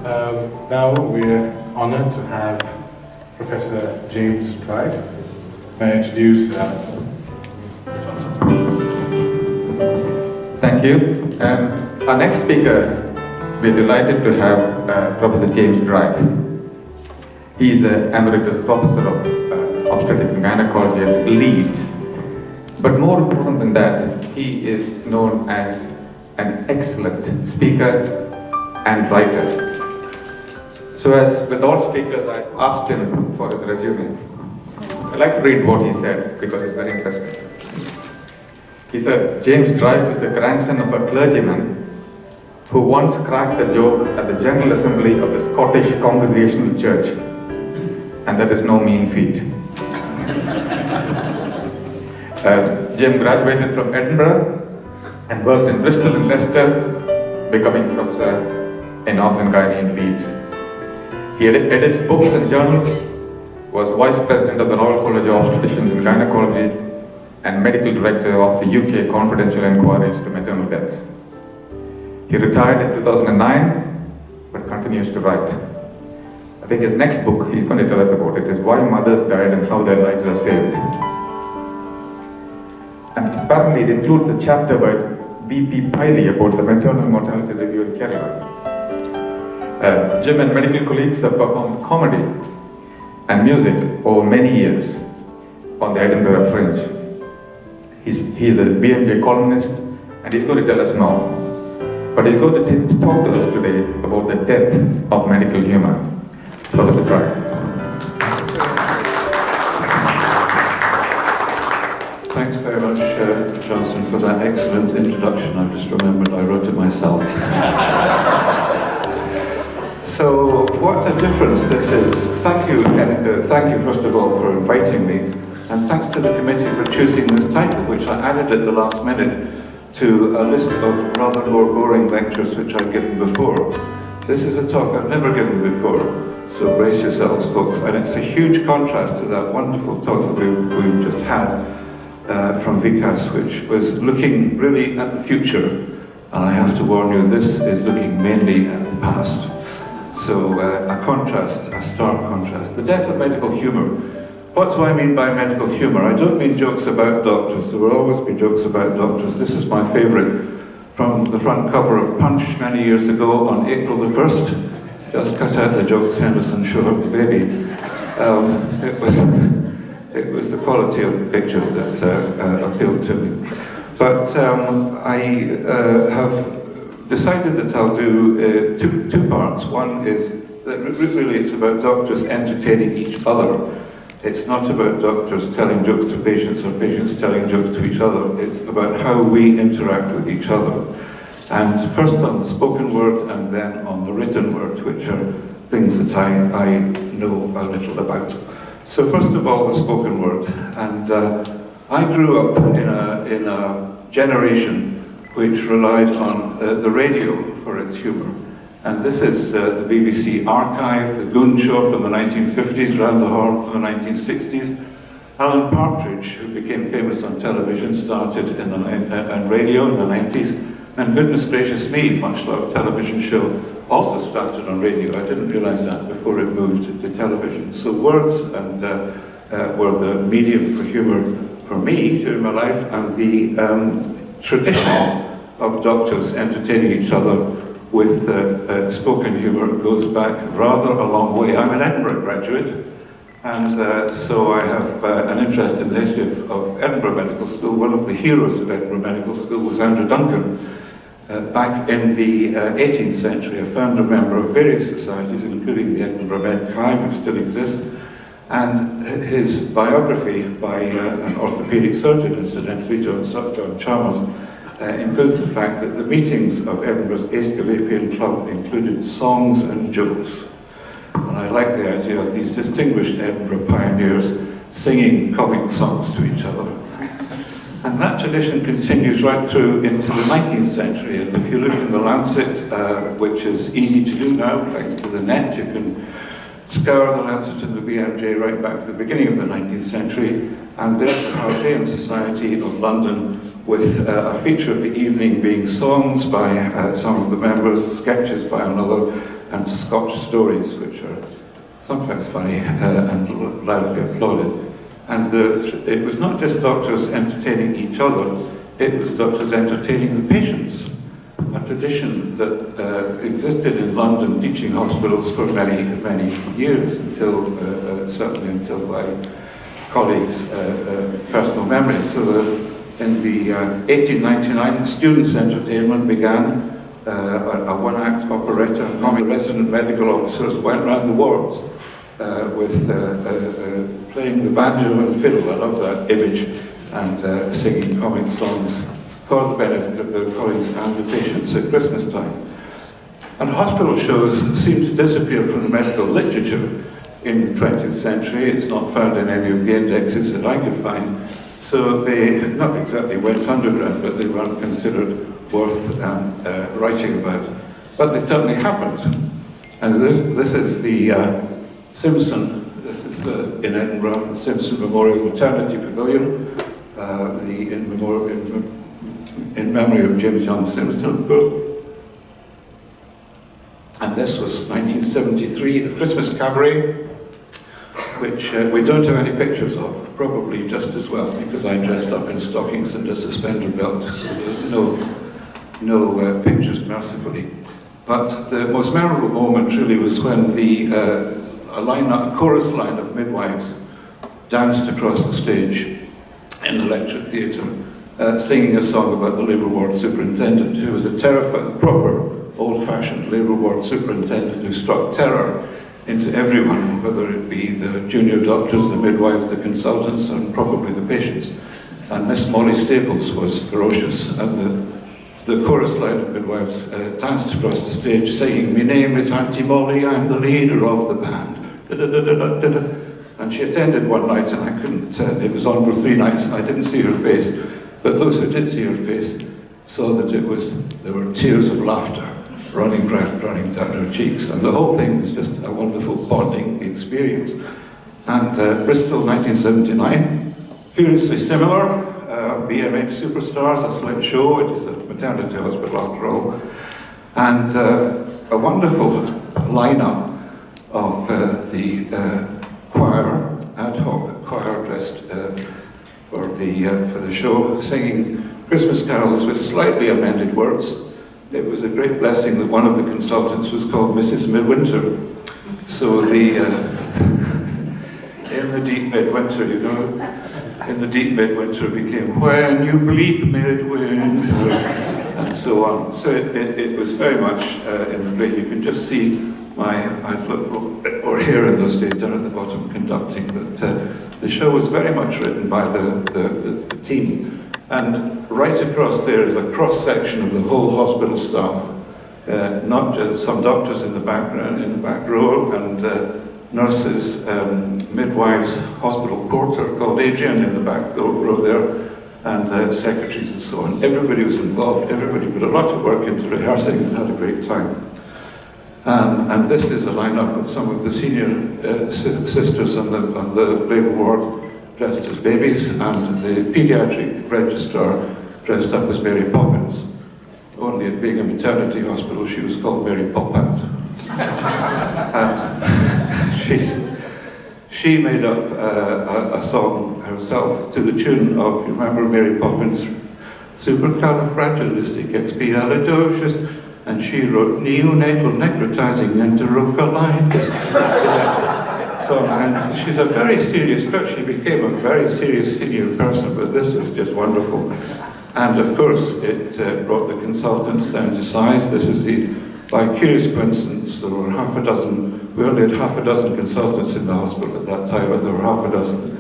Now we're honoured to have Professor James Drife. May I introduce Thank you. Our next speaker, we're delighted to have Professor James Drife. He's an emeritus professor of obstetrics and gynecology at Leeds. But more important than that, he is known as an excellent speaker and writer. So as with all speakers, I asked him for his resume. I'd like to read what he said because it's very interesting. He said, James Drife is the grandson of a clergyman who once cracked a joke at the General Assembly of the Scottish Congregational Church. And that is no mean feat. Jim graduated from Edinburgh and worked in Bristol and Leicester, becoming professor in Obs and Gynae in Leeds. He edits books and journals, was vice president of the Royal College of Obstetricians and Gynecology, and medical director of the UK Confidential Inquiries to Maternal Deaths. He retired in 2009, but continues to write. I think his next book he's going to tell us about it is Why Mothers Died and How Their Lives Are Saved. And apparently it includes a chapter by B.P. Piley about the maternal mortality review in Kerala. Jim and medical colleagues have performed comedy and music over many years on the Edinburgh Fringe. He's a BMJ columnist, and he's going to tell us more. But he's going to talk to us today about the death of medical humour. Professor Drife. Thanks very much, Johnson, for that excellent introduction. I just remembered I wrote it myself. So, what a difference this is. Thank you first of all for inviting me, and thanks to the committee for choosing this title, which I added at the last minute to a list of rather more boring lectures which I've given before. This is a talk I've never given before, so brace yourselves, folks. And it's a huge contrast to that wonderful talk that we've just had from Vikas, which was looking really at the future. And I have to warn you, this is looking mainly at the past. So a contrast, a stark contrast. The death of medical humour. What do I mean by medical humour? I don't mean jokes about doctors. There will always be jokes about doctors. This is my favourite from the front cover of Punch many years ago on April the 1st. Just cut out the jokes, Henderson, show her baby. It was the quality of the picture that appealed to me. But I have decided that I'll do two parts. One is that really it's about doctors entertaining each other. It's not about doctors telling jokes to patients or patients telling jokes to each other. It's about how we interact with each other. And first on the spoken word and then on the written word, which are things that I know a little about. So first of all, the spoken word. And I grew up in a generation which relied on the radio for its humour. And this is the BBC Archive, the Goon Show from the 1950s, Round the Horn from the 1960s. Alan Partridge, who became famous on television, started on radio in the 90s. And goodness gracious me, Much Loved Television Show also started on radio. I didn't realise that before it moved to television. So words and were the medium for humour for me during my life, and the tradition of doctors entertaining each other with spoken humour goes back rather a long way. I'm an Edinburgh graduate, and so I have an interest in the history of Edinburgh Medical School. One of the heroes of Edinburgh Medical School was Andrew Duncan. Back in the 18th century, a founder member of various societies, including the Edinburgh Med Chi, which still exists, and his biography by an orthopaedic surgeon, incidentally, John Chalmers, includes the fact that the meetings of Edinburgh's Aesculapian Club included songs and jokes. And I like the idea of these distinguished Edinburgh pioneers singing comic songs to each other. And that tradition continues right through into the 19th century. And if you look in the Lancet, which is easy to do now, thanks to the net, you can scour the Lancet and the BMJ right back to the beginning of the 19th century. And there's the Harleian Society of London, with a feature of the evening being songs by some of the members, sketches by another, and Scotch stories, which are sometimes funny and loudly applauded. And it was not just doctors entertaining each other, it was doctors entertaining the patients. A tradition that existed in London teaching hospitals for many, many years, until certainly until my colleagues' personal memory. So in the 1899, students' entertainment began. A one-act operetta, and resident medical officers went around the wards with playing the banjo and fiddle. I love that image, and singing comic songs for the benefit of their colleagues and the patients at Christmas time. And hospital shows seem to disappear from the medical literature in the 20th century. It's not found in any of the indexes that I could find. So they not exactly went underground, but they weren't considered worth writing about. But they certainly happened. And this is the Simpson, this is in Edinburgh, the Simpson Memorial Maternity Pavilion, in memory of James Young Simpson, of course. And this was 1973, the Christmas Cabaret, which we don't have any pictures of, probably just as well, because I dressed up in stockings and a suspender belt, so there's no pictures, mercifully. But the most memorable moment really was when a chorus line of midwives danced across the stage in the lecture theatre, singing a song about the labour ward superintendent, who was a terrifying, proper, old-fashioned labour ward superintendent who struck terror into everyone, whether it be the junior doctors, the midwives, the consultants, and probably the patients. And Miss Molly Staples was ferocious, and the chorus line of midwives danced across the stage singing, "My name is Auntie Molly, I'm the leader of the band." And she attended one night, and I couldn't, it was on for 3 nights, and I didn't see her face, but those who did see her face saw that there were tears of laughter running down her cheeks, and the whole thing was just a wonderful bonding experience. And Bristol, 1979, curiously similar, BMH Superstars, a slight show, it is a maternity hospital after all, and a wonderful lineup of the choir, ad hoc choir dressed for the show, singing Christmas carols with slightly amended words. It was a great blessing that one of the consultants was called Mrs. Midwinter. So in the deep midwinter, you know, in the deep midwinter became when you bleep midwinter, and so on. So it was very much in the great. You can just see or here in those days down at the bottom conducting, but the show was very much written by the team. And right across there is a cross-section of the whole hospital staff, not just some doctors in the background, in the back row, and nurses, midwives, hospital porter called Adrian in the back row there, and secretaries and so on. Everybody was involved, everybody put a lot of work into rehearsing and had a great time. And this is a lineup of some of the senior sisters on the labour ward dressed as babies, and the paediatric registrar dressed up as Mary Poppins. Only it being a maternity hospital, she was called Mary Popat. And she made up a song herself to the tune of, you remember Mary Poppins, Supercalifragilisticexpialidocious, and she wrote neonatal necrotizing enterocolitis. And she's a very serious person. She became a very serious senior person, but this was just wonderful. And of course, it brought the consultants down to size. This is by curious coincidence, there were we only had half a dozen consultants in the hospital at that time, but there were half a dozen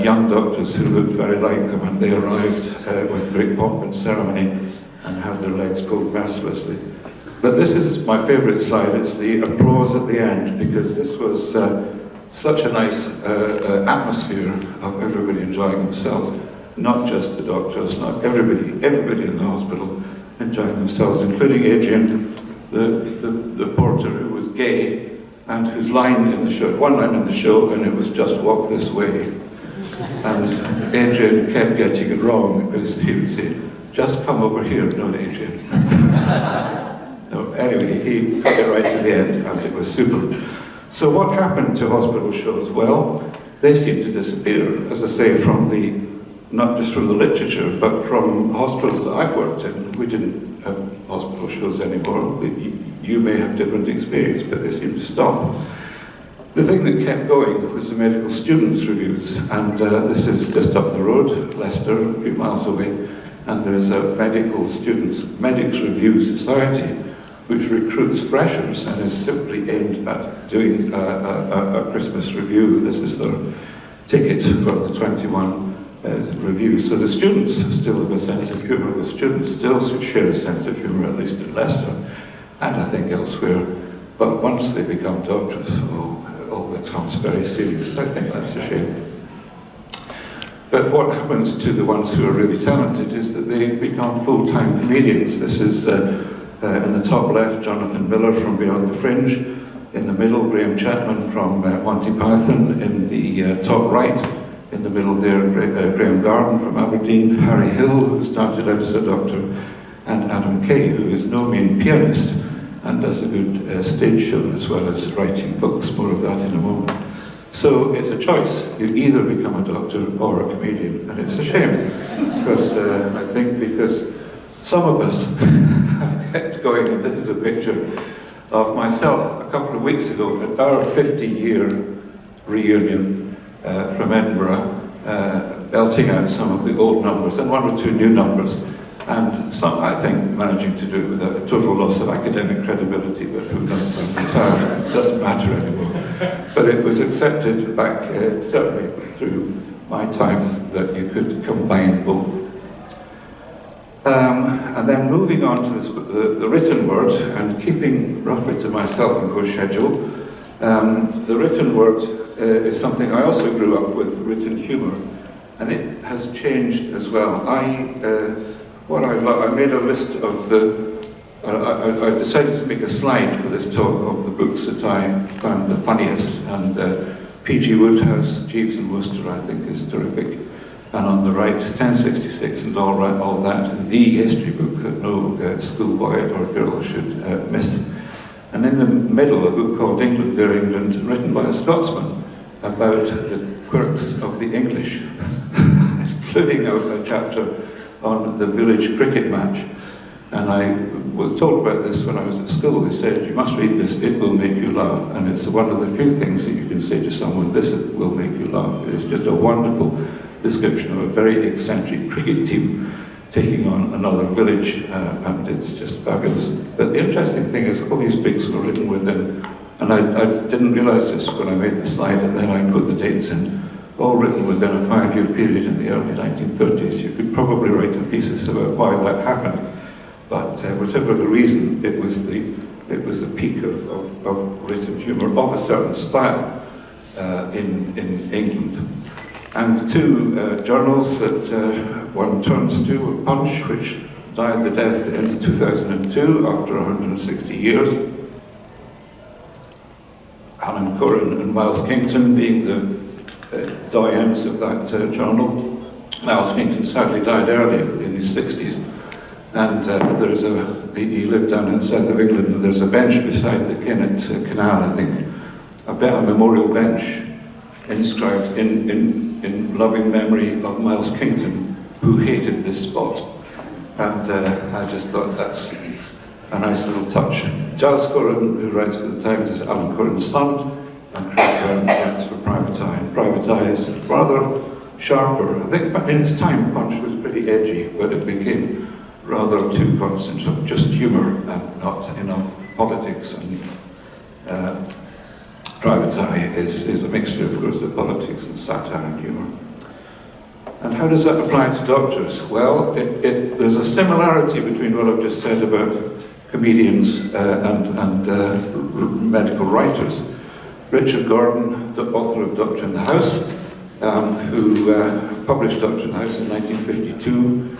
young doctors who looked very like them, and they arrived with great pomp and ceremony and had their legs pulled mercilessly. But this is my favourite slide. It's the applause at the end, because this was such a nice atmosphere of everybody enjoying themselves. Not just the doctors, not everybody in the hospital enjoying themselves, including Adrian, the porter, who was gay, and whose line in the show, one line in the show, and it was "just walk this way." And Adrian kept getting it wrong, because he would say, "Just come over here," not Adrian. No, anyway, he got it right to the end, and it was super. So what happened to hospital shows? Well, they seem to disappear, as I say, from the, not just from the literature, but from hospitals that I've worked in. We didn't have hospital shows anymore. You may have different experience, but they seem to stop. The thing that kept going was the medical students' reviews, and this is just up the road, Leicester, a few miles away, and there's a medics review society, which recruits freshers and is simply aimed at doing a Christmas review. This is their ticket for the 21 review. So the students still have a sense of humour. The students still share a sense of humour, at least at Leicester, and I think elsewhere. But once they become doctors, it becomes very serious. I think that's a shame. But what happens to the ones who are really talented is that they become full-time comedians. This is in the top left, Jonathan Miller from Beyond the Fringe. In the middle, Graham Chapman from Monty Python. In the top right, in the middle there, Graham Garden from Aberdeen. Harry Hill, who started out as a doctor. And Adam Kay, who is no mean pianist and does a good stage show as well as writing books. More of that in a moment. So it's a choice. You either become a doctor or a comedian. And it's a shame, because I think because some of us have kept going, and this is a picture of myself a couple of weeks ago at our 50-year reunion from Edinburgh, belting out some of the old numbers and one or two new numbers, and some, I think, managing to do it with a total loss of academic credibility, but who knows, I'm retired, it doesn't matter anymore. But it was accepted back, certainly through my time, that you could combine both. And then moving on to this, the written word, and keeping roughly to my self-imposed schedule, the written word is something I also grew up with, written humour, and it has changed as well. I made a list of I decided to make a slide for this talk of the books that I found the funniest, and P.G. Wodehouse, Jeeves and Wooster, I think, is terrific. And on the right, 1066 and all that, the history book that no schoolboy or girl should miss. And in the middle, a book called England, Dear England, written by a Scotsman about the quirks of the English, including a chapter on the village cricket match. And I was told about this when I was at school. They said, you must read this, it will make you laugh. And it's one of the few things that you can say to someone, this will make you laugh. It is just a wonderful description of a very eccentric cricket team taking on another village, and it's just fabulous. But the interesting thing is all these bits were written within, and I didn't realise this when I made the slide, and then I put the dates in, all written within a 5-year period in the early 1930s. You could probably write a thesis about why that happened, but whatever the reason, it was the peak of written humour of a certain style in England. And two journals that one turns to were Punch, which died the death in 2002 after 160 years. Alan Curran and Miles Kington being the doyens of that journal. Miles Kington sadly died early in his 60s, and he lived down in the south of England, and there's a bench beside the Kennet Canal, I think, a memorial bench inscribed in loving memory of Miles Kington, who hated this spot. And I just thought that's a nice little touch. Giles Curran, who writes for the Times, is Alan Curran's son, and Chris Curran writes for Private Eye. And Private Eye is rather sharper. I think in its time, Punch was pretty edgy, but it became rather too constant of just humour and not enough politics. And Private Eye is a mixture, of course, of politics and satire and humour. And how does that apply to doctors? Well, there's a similarity between what I've just said about comedians and medical writers. Richard Gordon, the author of Doctor in the House, who published Doctor in the House in 1952,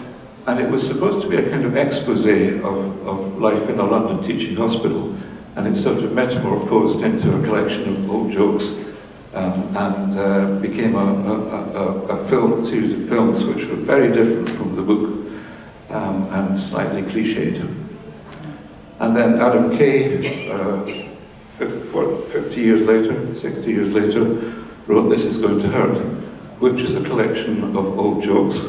and it was supposed to be a kind of expose of life in a London teaching hospital, and it sort of metamorphosed into a collection of old jokes, and became a series of films which were very different from the book, and slightly cliched. And then Adam Kay, 50 years later, 60 years later, wrote This Is Going to Hurt, which is a collection of old jokes,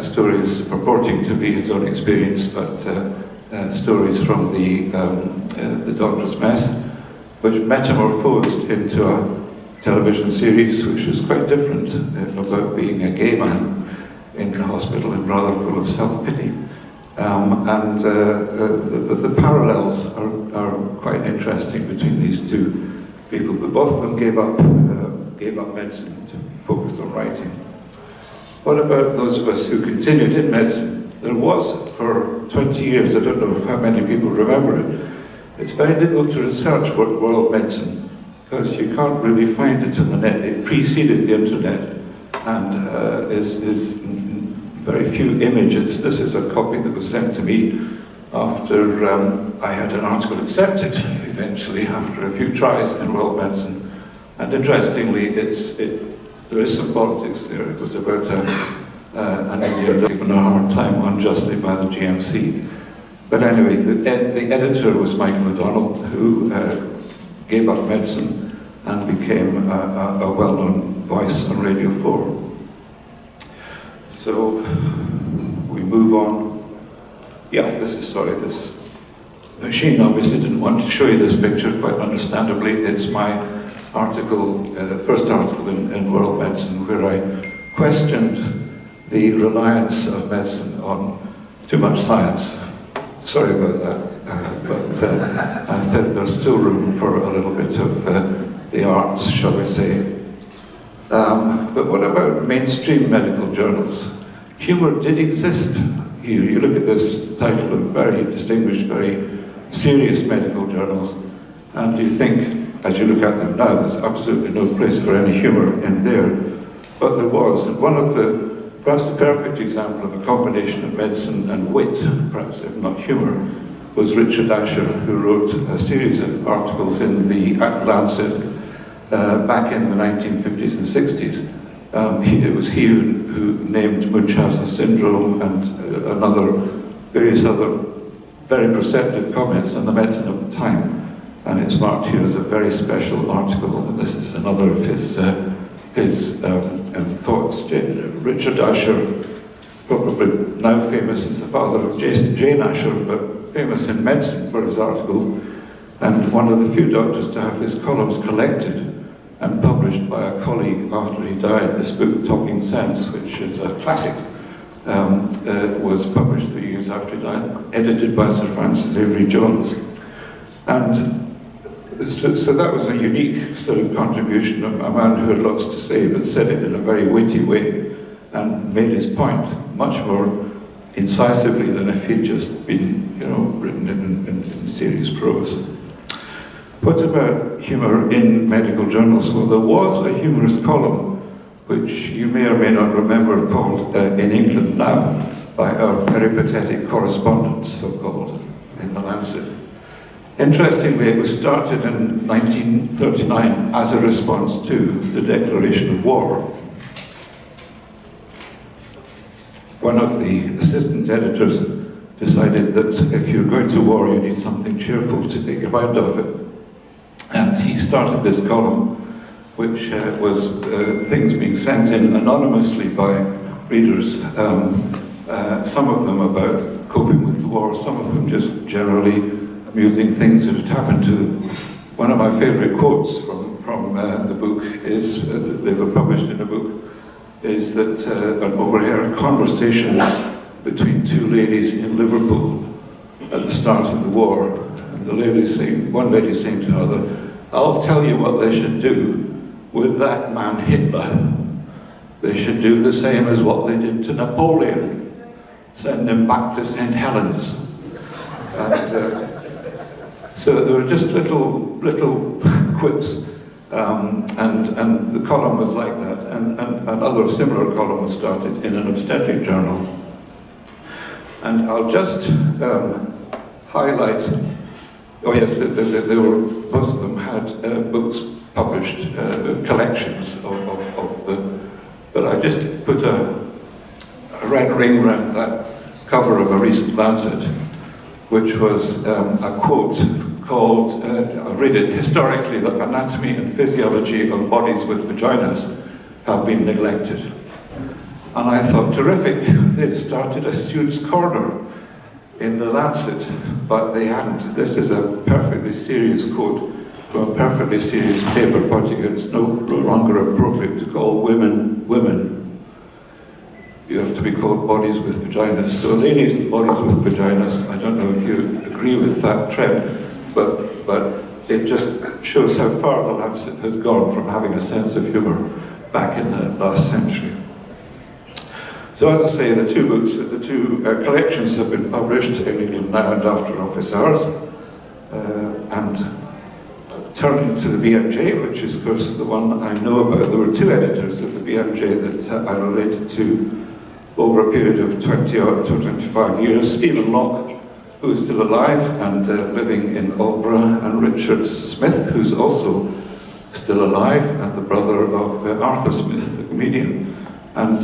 stories purporting to be his own experience, but stories from the Doctor's Mess, which metamorphosed into a television series which was quite different about being a gay man in the hospital and rather full of self-pity. The parallels are quite interesting between these two people, but both of them gave up medicine to focus on writing. What about those of us who continued in medicine? There was, for 20 years, I don't know how many people remember it, it's very difficult to research world medicine because you can't really find it on the net. It preceded the internet and is very few images. This is a copy that was sent to me after I had an article accepted, eventually, after a few tries in world medicine. And interestingly, there is some politics there. It was about an Indian given a hard time unjustly by the GMC. But anyway, the editor was Michael O'Donnell, who gave up medicine and became a well-known voice on Radio 4. So we move on. Yeah, this machine obviously didn't want to show you this picture, quite understandably. It's my article, the first article in World Medicine, where I questioned the reliance of medicine on too much science. Sorry about that, but I said there's still room for a little bit of the arts, shall we say. But what about mainstream medical journals? Humour did exist. You look at this title of very distinguished, very serious medical journals, and you think, as you look at them now, there's absolutely no place for any humour in there. But there was. And one of perhaps the perfect example of a combination of medicine and wit, perhaps if not humour, was Richard Asher, who wrote a series of articles in the Lancet back in the 1950s and 60s. It was he who named Munchausen syndrome and various other very perceptive comments on the medicine of the time. And it's marked here as a very special article, and this is another of his thoughts. Richard Asher, probably now famous as the father of Jane Asher, but famous in medicine for his articles, and one of the few doctors to have his columns collected and published by a colleague after he died. This book, Talking Sense, which is a classic, was published 3 years after he died, edited by Sir Francis Avery Jones. And so that was a unique sort of contribution of a man who had lots to say, but said it in a very witty way, and made his point much more incisively than if he'd just been, written in serious prose. What about humour in medical journals? Well, there was a humorous column, which you may or may not remember, called In England Now, by our peripatetic correspondent, so-called, in the Lancet. Interestingly, it was started in 1939 as a response to the declaration of war. One of the assistant editors decided that if you're going to war, you need something cheerful to take your mind off it. And he started this column, which was things being sent in anonymously by readers, some of them about coping with the war, some of them just generally amusing things that had happened to them. One of my favourite quotes from the book is, they were published in a book, is that an overheard conversation between two ladies in Liverpool at the start of the war, and one lady saying to another, "I'll tell you what they should do with that man Hitler. They should do the same as what they did to Napoleon, send him back to St. Helens." And so there were just little quips, and the column was like that, and another similar column was started in an obstetric journal. And I'll just highlight, oh yes, both of them had books published, collections of the, but I just put a red ring around that cover of a recent Lancet, which was a quote called, I'll read it, "Historically, the anatomy and physiology of bodies with vaginas have been neglected." And I thought, terrific, they'd started a Suits Corner in the Lancet, but they hadn't. This is a perfectly serious quote from a perfectly serious paper pointing out it's no longer appropriate to call women women. You have to be called bodies with vaginas. So ladies and bodies with vaginas, I don't know if you agree with that trend, but it just shows how far the Lancet has gone from having a sense of humour back in the last century. So as I say, the two books, the two collections have been published in England Now and After Office Hours. And turning to the BMJ, which is of course the one I know about, there were two editors of the BMJ that I related to over a period of 20 or 25 years. Stephen Locke, who is still alive and living in Aldborough, and Richard Smith, who's also still alive, and the brother of Arthur Smith, the comedian. And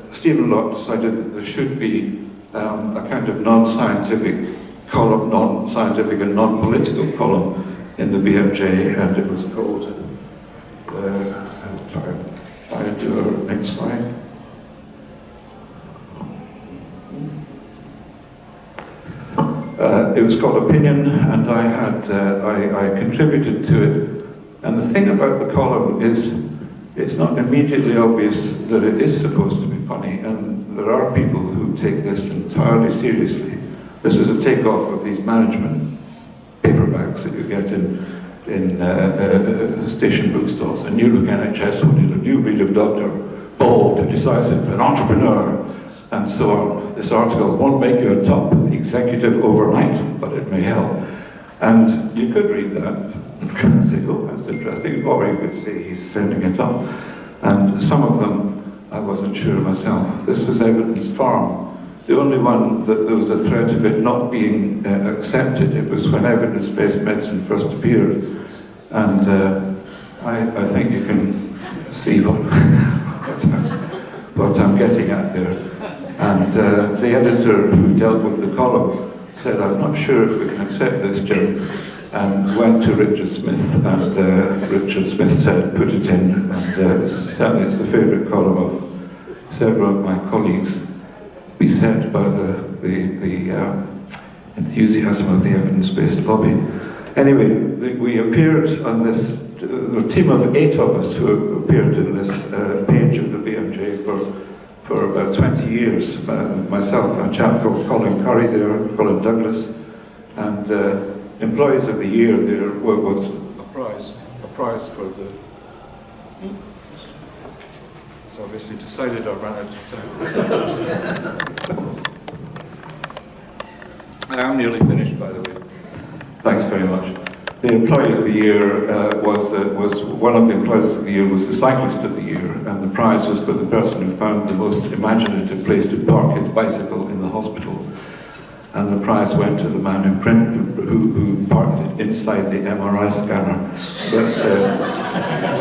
Stephen Locke decided that there should be a kind of non-scientific column, non-scientific and non-political column in the BMJ, and it was called, I'll try and do our next slide. It was called Opinion, and I contributed to it. And the thing about the column is, it's not immediately obvious that it is supposed to be funny, and there are people who take this entirely seriously. This was a takeoff of these management paperbacks that you get in station bookstores. A new look NHS, we need a new breed of doctor, bold, decisive, an entrepreneur, and so on. This article won't make you a top executive overnight, but it may help. And you could read that and say, oh, that's interesting, or you could say he's sending it up. And some of them, I wasn't sure myself. This was Evidence Farm. The only one that there was a threat of it not being accepted, it was when evidence-based medicine first appeared. And I think you can see what I'm getting at there. And the editor who dealt with the column said, I'm not sure if we can accept this, Jim, and went to Richard Smith, and Richard Smith said, put it in, and certainly it's the favourite column of several of my colleagues, beset by the enthusiasm of the evidence-based lobby. Anyway, we appeared on this, a team of 8 of us who appeared in this page of the BMJ for about 20 years. Myself, a chap called Colin Curry there, Colin Douglas, and Employees of the Year there was a prize for the... It's obviously decided I've run out of time. I am nearly finished, by the way. Thanks very much. The Employee of the Year was one of the Employees of the Year was the Cyclist of the Year, and the prize was for the person who found the most imaginative place to park his bicycle in the hospital. And the prize went to the man who parked it inside the MRI scanner. But,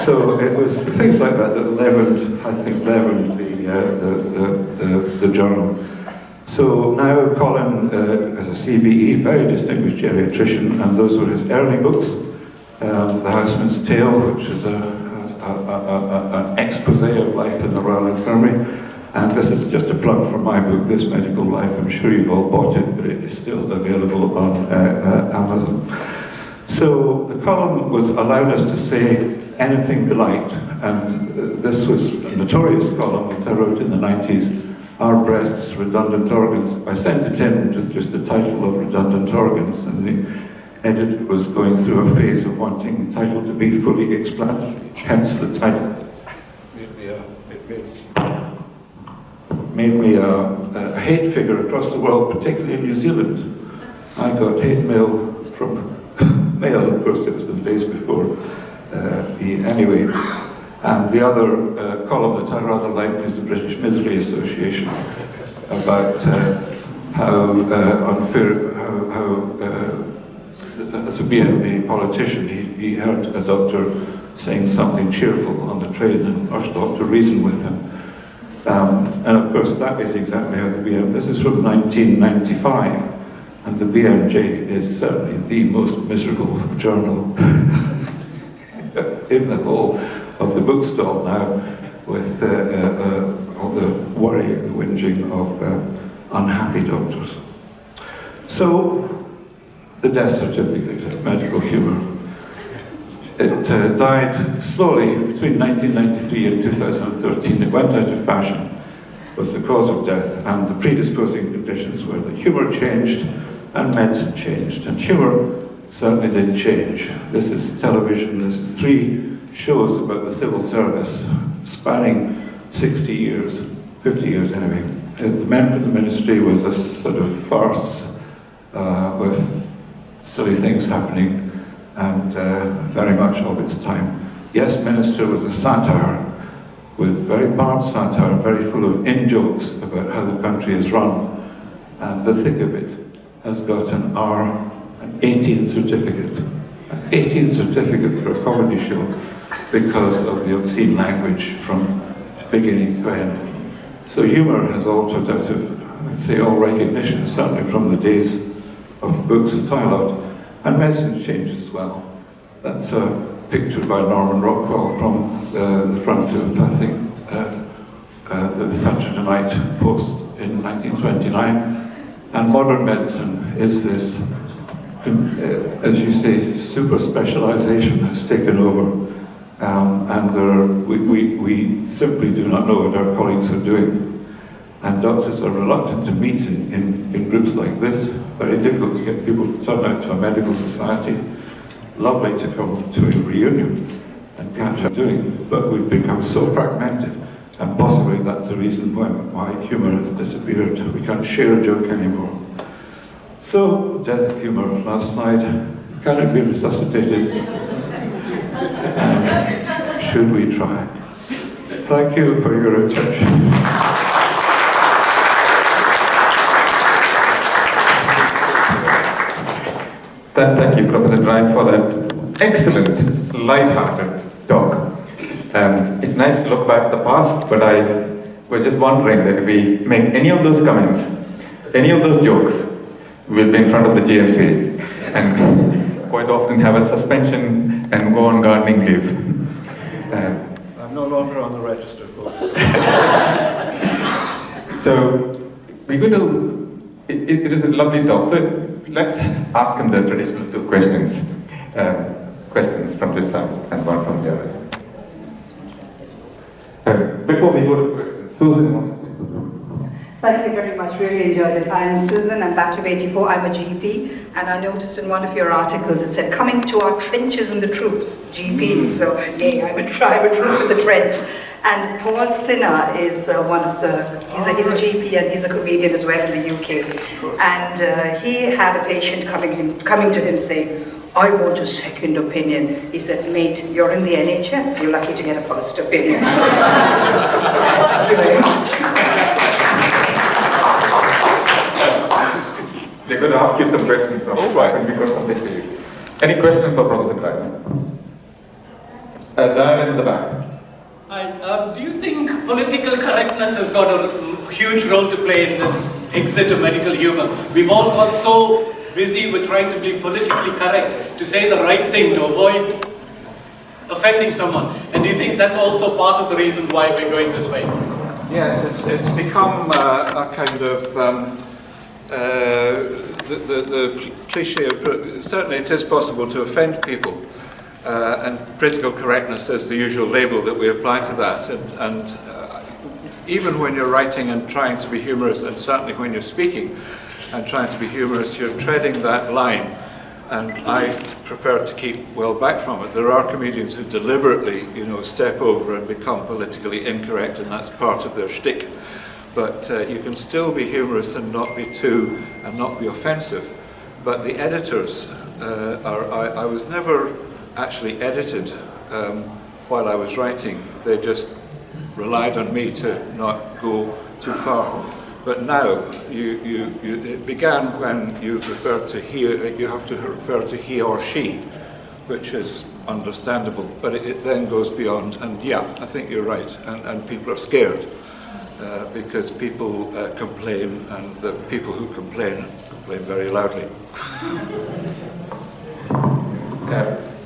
so it was things like that that leavened the journal. So now Colin is a CBE, very distinguished geriatrician, and those were his early books. The Houseman's Tale, which is an expose of life in the Royal Infirmary. And this is just a plug for my book, This Medical Life. I'm sure you've all bought it, but it is still available on Amazon. So the column allowed us to say anything we liked, and this was a notorious column that I wrote in the 90s, Our Breasts, Redundant Organs. I sent it in with just the title of Redundant Organs, and the editor was going through a phase of wanting the title to be fully explanatory, hence the title. Made me a hate figure across the world, particularly in New Zealand. I got hate mail from mail, of course, it was the days before. Anyway, and the other column that I rather like is the British Misery Association, about how unfair, as a BNP politician, he heard a doctor saying something cheerful on the train and urged the doctor to reason with him. And of course, that is exactly how the BNP, this is from 1995, And the BMJ is certainly the most miserable journal in the whole of the bookstall now, with all the worry and the whinging of unhappy doctors. So, the death certificate of medical humour. It died slowly between 1993 and 2013. It went out of fashion, was the cause of death, and the predisposing conditions were that humour changed and medicine changed. And humour certainly did change. This is television, this is 3 shows about the civil service, spanning 60 years, 50 years anyway. The Men for the Ministry was a sort of farce with silly things happening, and very much of its time. Yes, Minister was a satire, with very barbed satire, very full of in-jokes about how the country is run, and the thick of it has got an 18 certificate. An 18 certificate for a comedy show because of the obscene language from beginning to end. So humour has altered out of, I'd say, all recognition, certainly from the days of books that I loved. And medicine's changed as well. That's a picture by Norman Rockwell from the front of, I think, the Saturday Night Post in 1929. And modern medicine is this, as you say, super specialization has taken over. And we simply do not know what our colleagues are doing. And doctors are reluctant to meet in groups like this. Very difficult to get people to turn out to a medical society. Lovely to come to a reunion and catch up doing, but we've become so fragmented, and possibly that's the reason why humour has disappeared. We can't share a joke anymore. So, death of humour, last slide. Can it be resuscitated? Should we try? Thank you for your attention. Thank you, Professor Drife, for that excellent, light-hearted talk. It's nice to look back at the past, but I was just wondering that if we make any of those comments, any of those jokes, we'll be in front of the GMC and quite often have a suspension and go on gardening leave. I'm no longer on the register, folks. So, we're going to, it is a lovely talk. So, let's ask him the traditional 2 questions. Questions from this side and one from the other. Before we go to questions, Susan wants to say something. Thank you very much, really enjoyed it. I'm Susan, I'm batch of 84, I'm a GP, and I noticed in one of your articles it said, coming to our trenches in the troops, GPs, so yay, I'm a troop in the trench. And Paul Sinha is one of the, he's a GP and he's a comedian as well in the UK. And he had a patient coming to him saying, I want a second opinion. He said, mate, you're in the NHS, you're lucky to get a first opinion. Thank you very much. They're going to ask you some questions from we've got something for you. Any questions for Professor Drife? Diane in the back. Hi, do you think political correctness has got a huge role to play in this exit of medical humour? We've all got so busy with trying to be politically correct, to say the right thing, to avoid offending someone. And do you think that's also part of the reason why we're going this way? Yes, it's become a kind of the cliche of, certainly it is possible to offend people. And political correctness is the usual label that we apply to that. And even when you're writing and trying to be humorous, and certainly when you're speaking and trying to be humorous, you're treading that line. And I prefer to keep well back from it. There are comedians who deliberately, step over and become politically incorrect, and that's part of their shtick. But you can still be humorous and not be offensive. But the editors I was never actually edited while I was writing. They just relied on me to not go too far. But now, it began when you referred to he, you have to refer to he or she, which is understandable. But it then goes beyond, and yeah, I think you're right, and people are scared. because people complain, and the people who complain very loudly.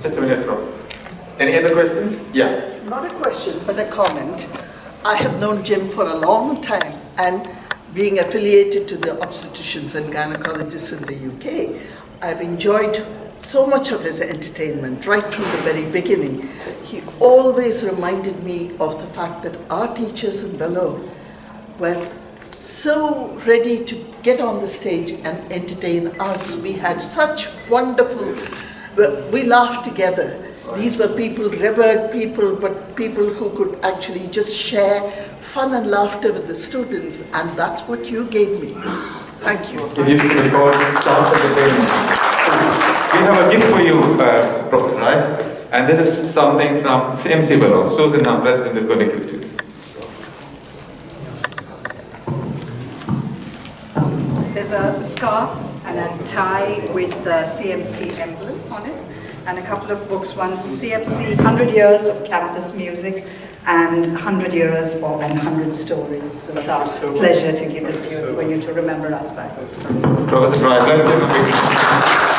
Just a minute, Rob. Any other questions? Yes. Not a question, but a comment. I have known Jim for a long time, and being affiliated to the obstetricians and gynecologists in the UK, I've enjoyed so much of his entertainment right from the very beginning. He always reminded me of the fact that our teachers in Vellore were so ready to get on the stage and entertain us. We had such wonderful, we laughed together. These were people, revered people, but people who could actually just share fun and laughter with the students, and that's what you gave me. Thank you. If you can record sound entertainment. We have a gift for you, Professor Drife, and this is something from CMCV Vellore. Susan, our president, is going to give it to you. There's a scarf and a tie with the CMC emblem on it, and a couple of books. One's CMC 100 Years of Campus Music and 100 Years and 100 Stories. So it's our pleasure to give this to you for you to remember us by. Professor Drife, let's give a big